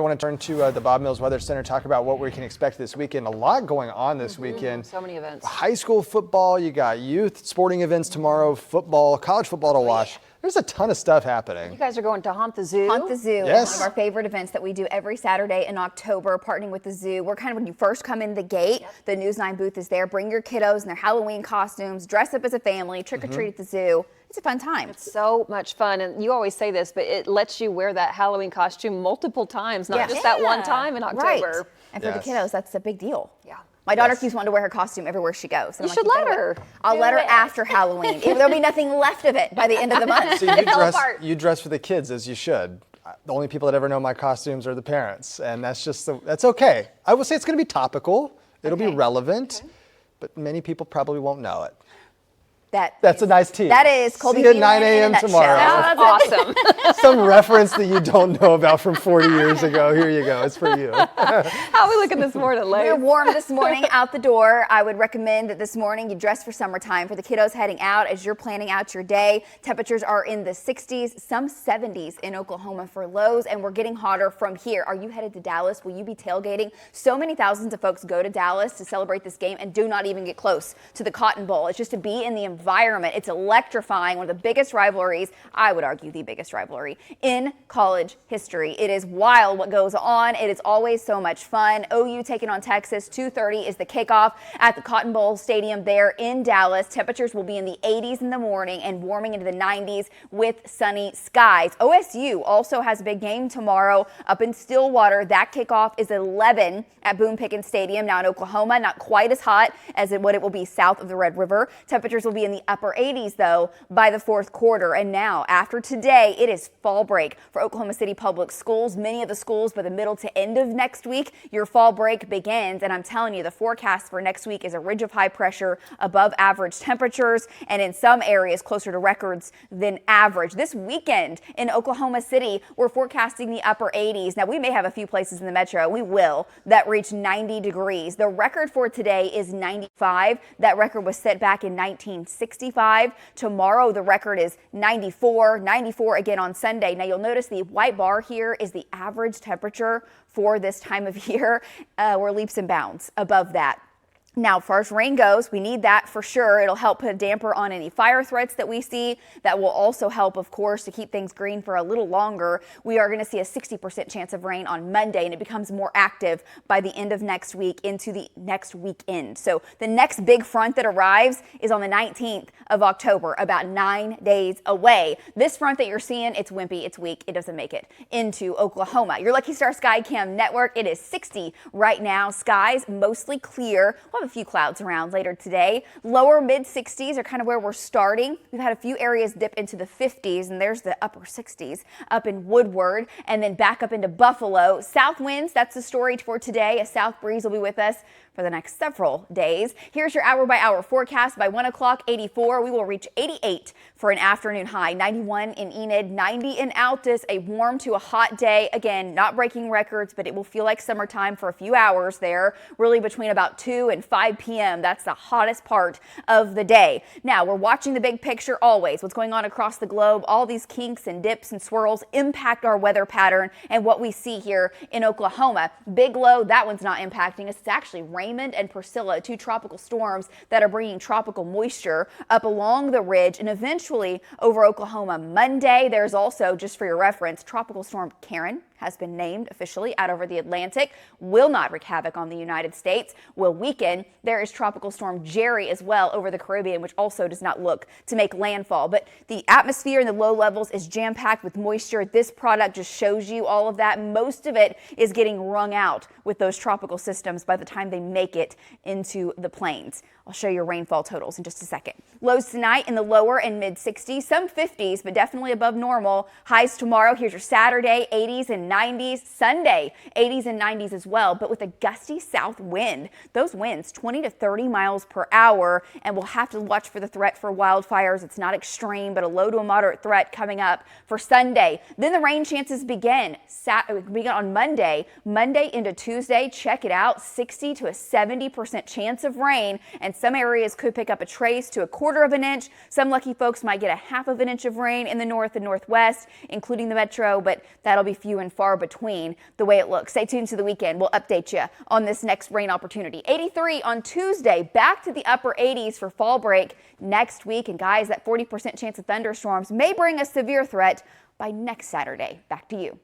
want to turn to the Bob Mills Weather Center, talk about what we can expect this weekend. A lot going on this weekend. So many events. High school football, you got youth sporting events tomorrow, football, college football to watch. There's a ton of stuff happening. You guys are going to Haunt the Zoo? Haunt the Zoo Yes. is one of our favorite events that we do every Saturday in October, partnering with the zoo. We're kind of when you first come in the gate, the News 9 booth is there. Bring your kiddos in their Halloween costumes, dress up as a family, trick or treat at the zoo. It's a fun time. It's so much fun, and you always say this, but it lets you wear that Halloween costume multiple times, not just that one time in October. Right. And for the kiddos, that's a big deal. Yeah. My daughter keeps wanting to wear her costume everywhere she goes. And You should let her. I'll let her after Halloween. There'll be nothing left of it by the end of the month. So you dress for the kids as you should. The only people that ever know my costumes are the parents, and that's okay. I will say it's going to be topical. It'll be relevant, but many people probably won't know it. That's a nice tease. That is Colby. See you at 9 a.m. tomorrow. That's awesome. Some reference that you don't know about from 40 years ago. Here you go. It's for you. How are we looking this morning, Lacey? We're warm this morning out the door. I would recommend that this morning you dress for summertime. For the kiddos heading out as you're planning out your day, temperatures are in the 60s, some 70s in Oklahoma for lows, and we're getting hotter from here. Are you headed to Dallas? Will you be tailgating? So many thousands of folks go to Dallas to celebrate this game and do not even get close to the Cotton Bowl. It's just to be in the environment. It's electrifying. One of the biggest rivalries, I would argue the biggest rivalry in college history. It is wild what goes on. It is always so much fun. OU taking on Texas. 2:30 is the kickoff at the Cotton Bowl Stadium there in Dallas. Temperatures will be in the 80s in the morning and warming into the 90s with sunny skies. OSU also has a big game tomorrow up in Stillwater. That kickoff is 11 at Boone Pickens Stadium. Now in Oklahoma, not quite as hot as what it will be south of the Red River. Temperatures will be in the upper 80s though by the fourth quarter. And now after today, it is fall break for Oklahoma City Public Schools. Many of the schools by the middle to end of next week, your fall break begins. And I'm telling you, the forecast for next week is a ridge of high pressure above average temperatures and in some areas closer to records than average. This weekend in Oklahoma City, we're forecasting the upper 80s. Now we may have a few places in the metro, we will, that reach 90 degrees. The record for today is 95. That record was set back in 1965. Tomorrow, the record is 94 again on Sunday. Now, you'll notice the white bar here is the average temperature for this time of year. We're leaps and bounds above that. Now, as far as rain goes, we need that for sure. It'll help put a damper on any fire threats that we see. That will also help, of course, to keep things green for a little longer. We are going to see a 60% chance of rain on Monday, and it becomes more active by the end of next week into the next weekend. So the next big front that arrives is on the 19th of October, about 9 days away. This front that you're seeing, it's wimpy, it's weak, it doesn't make it into Oklahoma. Your Lucky Star Skycam network, it is 60 right now. Skies mostly clear. We'll have a few clouds around later today. Lower mid 60s are kind of where we're starting. We've had a few areas dip into the 50s, and there's the upper 60s up in Woodward, and then back up into Buffalo. South winds, that's the story for today. A south breeze will be with us for the next several days. Here's your hour by hour forecast. By 1 o'clock, 84. We will reach 88 for an afternoon high. 91 in Enid, 90 in Altus. A warm to a hot day. Again, not breaking records, but it will feel like summertime for a few hours there. Really between about 2 and 5 p.m. That's the hottest part of the day. Now, we're watching the big picture always. What's going on across the globe. All these kinks and dips and swirls impact our weather pattern and what we see here in Oklahoma. Big low, that one's not impacting us. It's actually Raymond and Priscilla, two tropical storms that are bringing tropical moisture up along the ridge and eventually over Oklahoma Monday. There's also, just for your reference, Tropical Storm Karen has been named officially out over the Atlantic, will not wreak havoc on the United States, will weaken. There is Tropical Storm Jerry as well over the Caribbean, which also does not look to make landfall. But the atmosphere in the low levels is jam-packed with moisture. This product just shows you all of that. Most of it is getting wrung out with those tropical systems by the time they make it into the plains. I'll show you rainfall totals in just a second. Lows tonight in the lower and mid 60s, some 50s, but definitely above normal. Highs tomorrow. Here's your Saturday, 80s and 90s. Sunday, 80s and 90s as well, but with a gusty south wind. Those winds 20 to 30 miles per hour, and we'll have to watch for the threat for wildfires. It's not extreme, but a low to a moderate threat coming up for Sunday. Then the rain chances begin on Monday into Tuesday. Check it out, 60 to a 70% chance of rain, and some areas could pick up a trace to a quarter of an inch. Some lucky folks might get a half of an inch of rain in the north and northwest, including the metro, but that'll be few and far between the way it looks. Stay tuned to the weekend. We'll update you on this next rain opportunity. 83 on Tuesday, back to the upper 80s for fall break next week. And guys, that 40% chance of thunderstorms may bring a severe threat by next Saturday. Back to you.